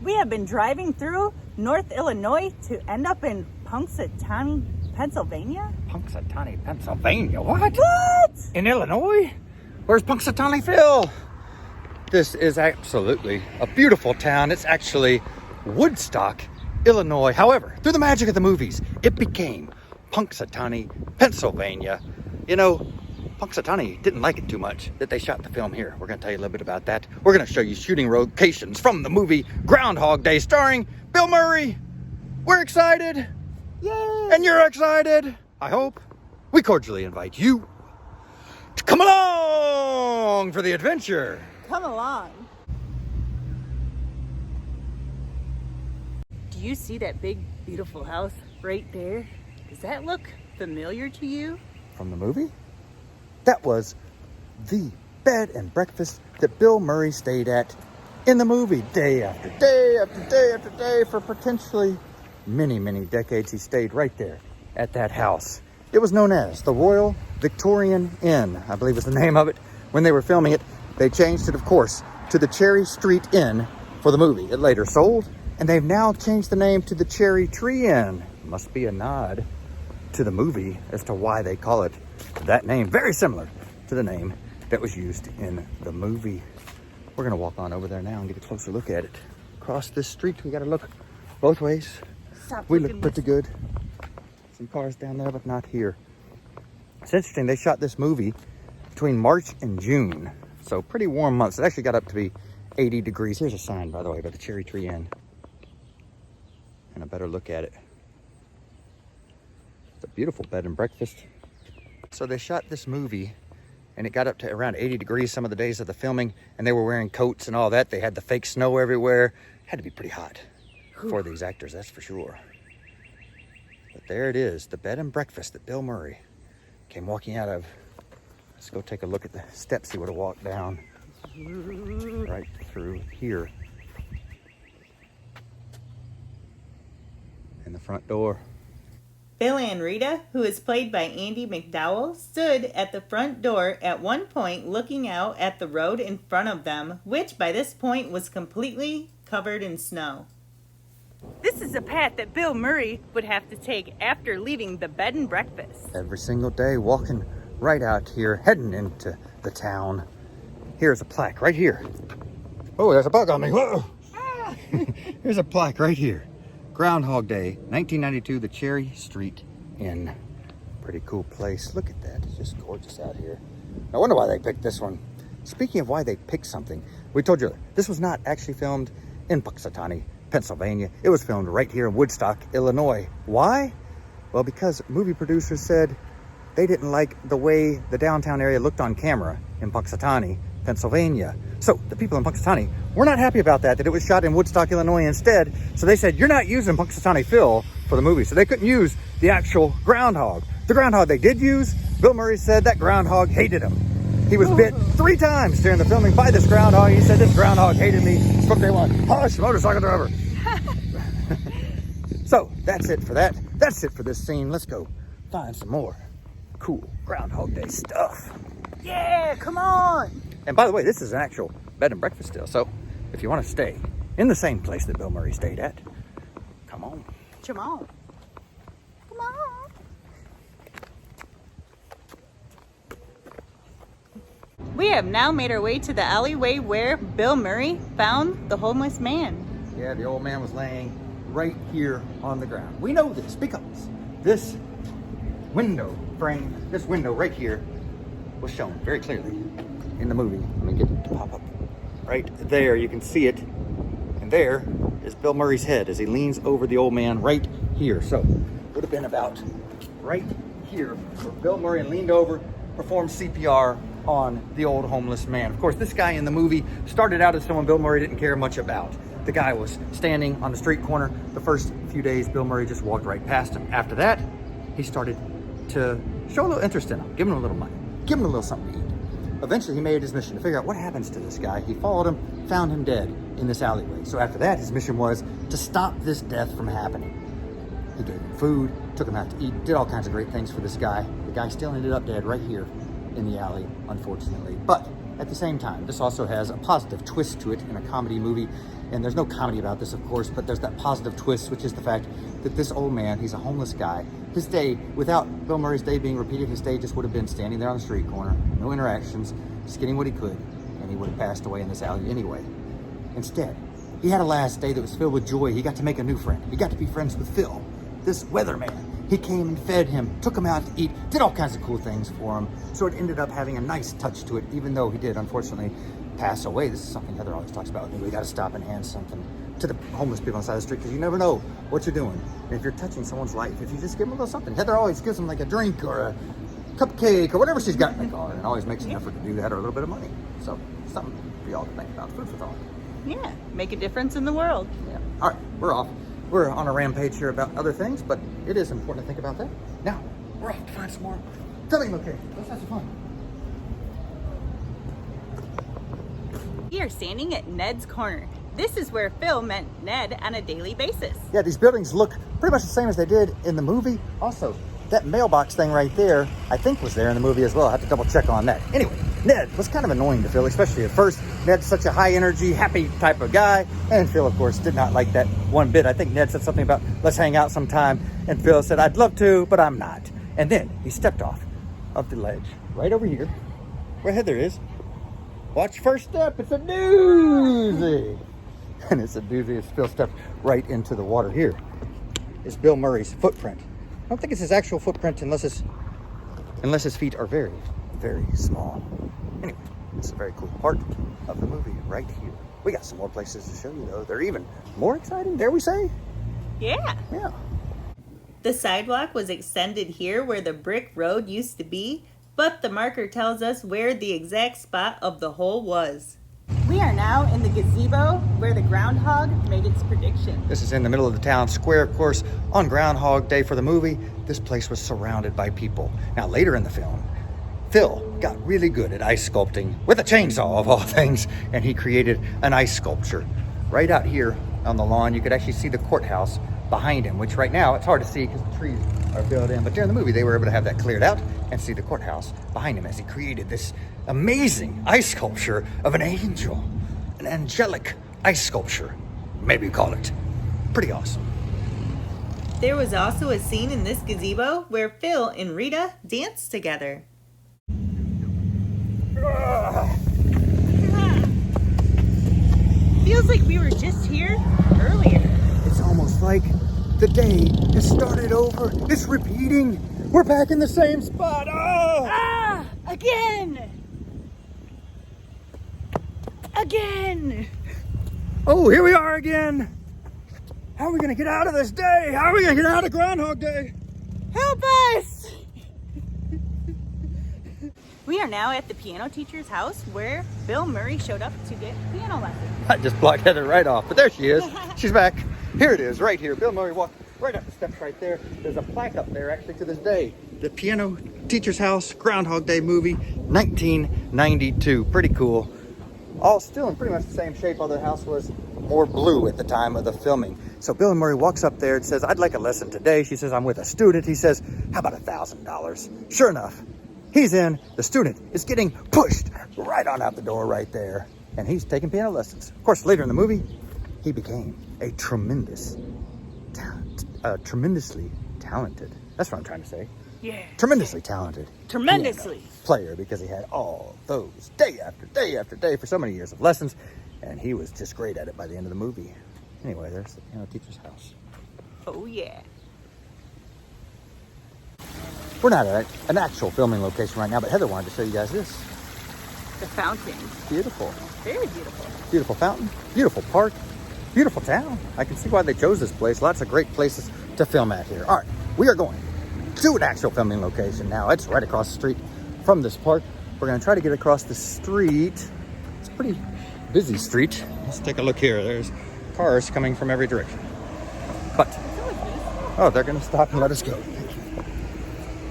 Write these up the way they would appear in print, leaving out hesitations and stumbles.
We have been driving through North Illinois to end up in Punxsutawney, Pennsylvania. Punxsutawney, Pennsylvania? What? What? In Illinois? Where's Punxsutawney Phil? This is absolutely a beautiful town. It's actually Woodstock, Illinois. However, through the magic of the movies, it became Punxsutawney, Pennsylvania. You know, Punxsutawney didn't like it too much that they shot the film here. We're going to tell you a little bit about that. We're going to show you shooting locations from the movie Groundhog Day starring Bill Murray. We're excited. Yay! And you're excited, I hope. We cordially invite you to come along for the adventure. Come along. Do you see that big, beautiful house right there? Does that look familiar to you? From the movie? That was the bed and breakfast that Bill Murray stayed at in the movie. Day after day after day after day for potentially many, many decades. He stayed right there at that house. It was known as the Royal Victorian Inn, I believe was the name of it. When they were filming it, they changed it, of course, to the Cherry Street Inn for the movie. It later sold, and they've now changed the name to the Cherry Tree Inn. Must be a nod to the movie as to why they call it that name. Very similar to the name that was used in the movie. We're gonna walk on over there now and get a closer look at it. Across this street, we gotta look both ways. We look pretty good. Some cars down there, but not here. It's interesting, they shot this movie between March and June. So pretty warm months. It actually got up to be 80 degrees. Here's a sign, by the way, about the Cherry Tree Inn. And a better look at it. It's a beautiful bed and breakfast. So they shot this movie and it got up to around 80 degrees some of the days of the filming, and they were wearing coats and all that. They had the fake snow everywhere. Had to be pretty hot for these actors, that's for sure. But there it is, the bed and breakfast that Bill Murray came walking out of. Let's go take a look at the steps he would have walked down right through here. And the front door. Bill and Rita, who is played by Andie MacDowell, stood at the front door at one point looking out at the road in front of them, which by this point was completely covered in snow. This is a path that Bill Murray would have to take after leaving the bed and breakfast. Every single day, walking right out here, heading into the town. Here's a plaque right here. Oh, there's a bug on me. Whoa! Ah. Here's a plaque right here. Groundhog Day, 1992, the Cherry Street Inn. Pretty cool place. Look at that. It's just gorgeous out here. I wonder why they picked this one. Speaking of why they picked something, we told you this was not actually filmed in Punxsutawney, Pennsylvania. It was filmed right here in Woodstock, Illinois. Why? Well, because movie producers said they didn't like the way the downtown area looked on camera in Punxsutawney, Pennsylvania. So the people in Punxsutawney were not happy about that it was shot in Woodstock, Illinois instead. So they said, you're not using Punxsutawney Phil for the movie. So they couldn't use the actual groundhog. The groundhog they did use, Bill Murray said that groundhog hated him. He was bit 3 times during the filming by this groundhog. He said, this groundhog hated me from day one. Hush, motorcycle driver. So that's it for that. That's it for this scene. Let's go find some more cool Groundhog Day stuff. Yeah, come on! And by the way, this is an actual bed and breakfast still. So if you want to stay in the same place that Bill Murray stayed at, come on. Come on. Come on. We have now made our way to the alleyway where Bill Murray found the homeless man. Yeah, the old man was laying right here on the ground. We know this because this window frame, this window right here was shown very clearly in the movie. Let me get it to pop up. Right there, you can see it. And there is Bill Murray's head as he leans over the old man right here. So, would have been about right here where Bill Murray leaned over, performed CPR on the old homeless man. Of course, this guy in the movie started out as someone Bill Murray didn't care much about. The guy was standing on the street corner. The first few days, Bill Murray just walked right past him. After that, he started to show a little interest in him, give him a little money, give him a little something to eat. Eventually, he made it his mission to figure out what happens to this guy. He followed him, found him dead in this alleyway. So after that, his mission was to stop this death from happening. He gave him food, took him out to eat, did all kinds of great things for this guy. The guy still ended up dead right here in the alley, unfortunately. But at the same time, this also has a positive twist to it in a comedy movie. And there's no comedy about this, of course, but there's that positive twist, which is the fact that this old man, he's a homeless guy. His day, without Bill Murray's day being repeated, his day just would have been standing there on the street corner, no interactions, just getting what he could, and he would have passed away in this alley anyway. Instead, he had a last day that was filled with joy. He got to make a new friend. He got to be friends with Phil, this weatherman. He came and fed him, took him out to eat, did all kinds of cool things for him. So it ended up having a nice touch to it, even though he did, unfortunately, pass away. This is something Heather always talks about with me. We got to stop and hand something to the homeless people on the side of the street, because you never know what you're doing. And if you're touching someone's life, if you just give them a little something. Heather always gives them like a drink or a cupcake or whatever she's got in the car, and always makes an effort to do that, or a little bit of money. So something for y'all to think about. Food for thought. Yeah, make a difference in the world. Yeah. All right, we're off. We're on a rampage here about other things, but it is important to think about that. Now, we're off to find some more filming locations. Let's have some fun. We are standing at Ned's Corner. This is where Phil met Ned on a daily basis. Yeah, these buildings look pretty much the same as they did in the movie. Also, that mailbox thing right there, I think was there in the movie as well. I have to double check on that. Anyway, Ned was kind of annoying to Phil, especially at first. Ned's such a high energy, happy type of guy. And Phil, of course, did not like that one bit. I think Ned said something about, let's hang out sometime. And Phil said, I'd love to, but I'm not. And then he stepped off of the ledge right over here where Heather is. Watch first step, it's a doozy. And it's a doozy as Phil stepped right into the water. Here is Bill Murray's footprint. I don't think it's his actual footprint unless his feet are very, very small. Anyway, it's a very cool part of the movie right here. We got some more places to show you though. They're even more exciting, dare we say? Yeah. Yeah. The sidewalk was extended here where the brick road used to be, but the marker tells us where the exact spot of the hole was. We are now in the gazebo where the Groundhog made its prediction. This is in the middle of the town square, of course. On Groundhog Day for the movie, this place was surrounded by people. Now, later in the film, Phil got really good at ice sculpting with a chainsaw of all things, and he created an ice sculpture. Right out here on the lawn, you could actually see the courthouse behind him, which right now it's hard to see because the trees are filled in. But during the movie, they were able to have that cleared out and see the courthouse behind him as he created this amazing ice sculpture of an angel, an angelic ice sculpture, maybe you call it. Pretty awesome. There was also a scene in this gazebo where Phil and Rita danced together. Feels like we were just here earlier. It's almost like the day has started over. It's repeating. We're back in the same spot. Oh! Again! Again! Oh, here we are again. How are we going to get out of this day? How are we going to get out of Groundhog Day? Help us! We are now at the piano teacher's house where Bill Murray showed up to get piano lessons. I just blocked Heather right off, but there she is. She's back. Here it is, right here. Bill Murray walked right up the steps right there. There's a plaque up there actually to this day. The Piano Teacher's House, Groundhog Day movie, 1992. Pretty cool. All still in pretty much the same shape, although the house was more blue at the time of the filming. So Bill Murray walks up there and says, I'd like a lesson today. She says, I'm with a student. He says, how about $1,000? Sure enough, he's in. The student is getting pushed right on out the door right there. And he's taking piano lessons. Of course, later in the movie, he became a tremendously talented. That's what I'm trying to say. Yeah. Tremendously talented. Tremendously. Piano player, because he had all those day after day after day for so many years of lessons, and he was just great at it by the end of the movie. Anyway, there's the piano teacher's house. Oh yeah. We're not at an actual filming location right now, but Heather wanted to show you guys this. The fountain. Beautiful. Very beautiful. Beautiful fountain, beautiful park, beautiful town. I can see why they chose this place. Lots of great places to film at here. All right, we are going to an actual filming location now. It's right across the street from this park. We're going to try to get across the street. It's a pretty busy street. Let's take a look here. There's cars coming from every direction. But, oh, they're going to stop and let us go.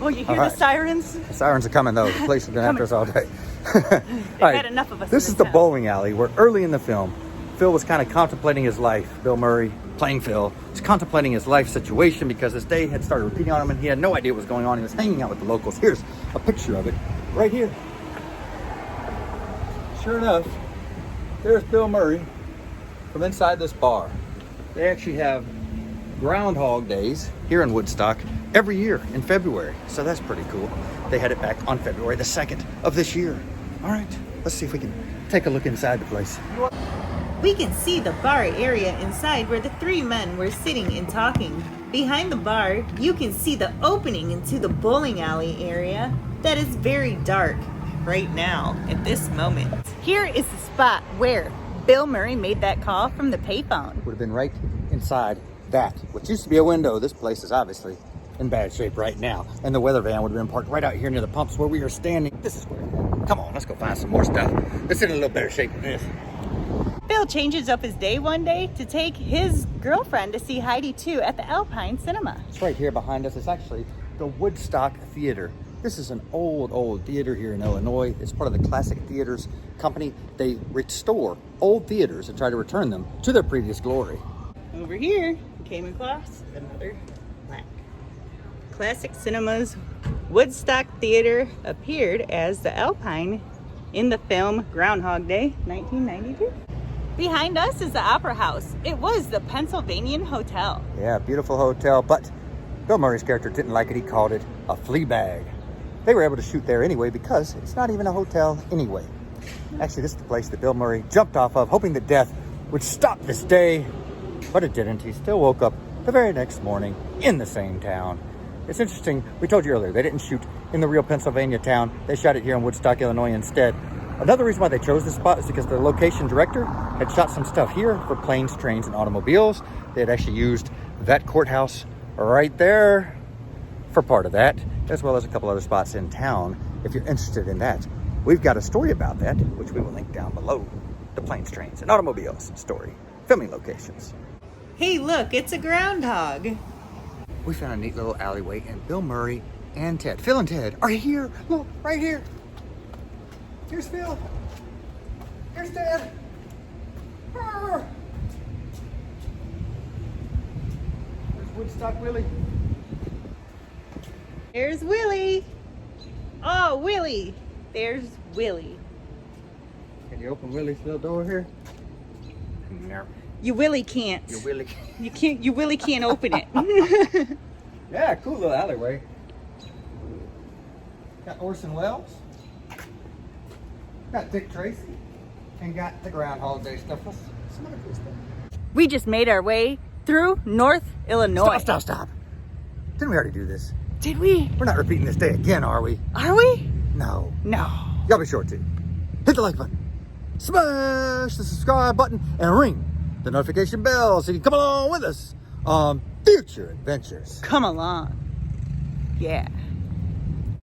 Oh, you hear the sirens? The sirens are coming, though. The police have been after us all day. They've had enough of us. This is the bowling alley where early in the film, Phil was kind of contemplating his life. Bill Murray, playing Phil, was contemplating his life situation because this day had started repeating on him and he had no idea what was going on. He was hanging out with the locals. Here's a picture of it right here. Sure enough, there's Bill Murray from inside this bar. They actually have Groundhog Days here in Woodstock every year in February. So that's pretty cool. They had it back on February the 2nd of this year. All right, let's see if we can take a look inside the place. We can see the bar area inside where the three men were sitting and talking. Behind the bar, you can see the opening into the bowling alley area that is very dark right now at this moment. Here is the spot where Bill Murray made that call from the payphone. Would have been right inside that, which used to be a window. This place is obviously in bad shape right now. And the weather van would have been parked right out here near the pumps where we are standing. This is where, come on, let's go find some more stuff. It's in a little better shape than this. Bill changes up his day one day to take his girlfriend to see Heidi 2 at the Alpine Cinema. It's right here behind us. It's actually the Woodstock Theater. This is an old theater here in Illinois. It's part of the Classic Theaters Company. They restore old theaters and try to return them to their previous glory. Over here, came across another plaque. Classic Cinema's Woodstock Theater appeared as the Alpine in the film Groundhog Day, 1992. Behind us is the Opera House. It was the Pennsylvania Hotel. Yeah, beautiful hotel, but Bill Murray's character didn't like it. He called it a flea bag. They were able to shoot there anyway because it's not even a hotel anyway. Actually, this is the place that Bill Murray jumped off of, hoping that death would stop this day, but it didn't. He still woke up the very next morning in the same town. It's interesting, we told you earlier, they didn't shoot in the real Pennsylvania town. They shot it here in Woodstock, Illinois instead. Another reason why they chose this spot is because their location director had shot some stuff here for planes, trains, and automobiles. They had actually used that courthouse right there for part of that, as well as a couple other spots in town. If you're interested in that, we've got a story about that, which we will link down below. The planes, trains, and automobiles story, filming locations. Hey, look, it's a groundhog. We found a neat little alleyway, and Bill Murray and Ted, Phil and Ted, are here. Look, right here. Here's Phil. Here's Ted. Arr. There's Woodstock Willie. There's Willie. Oh, Willie. There's Willie. Can you open Willie's little door here? No. You Willie can't. You Willie. You can't. You Willie can't open it. Yeah, cool little alleyway. Got Orson Welles. Got Dick Tracy. And got the Groundhog Day stuff. What's some other cool stuff? We just made our way through North Illinois. Stop. Didn't we already do this? Did we? We're not repeating this day again, are we? Are we? No. No. Y'all be sure to hit the like button, smash the subscribe button, and ring the notification bell so you can come along with us on future adventures. Come along. Yeah.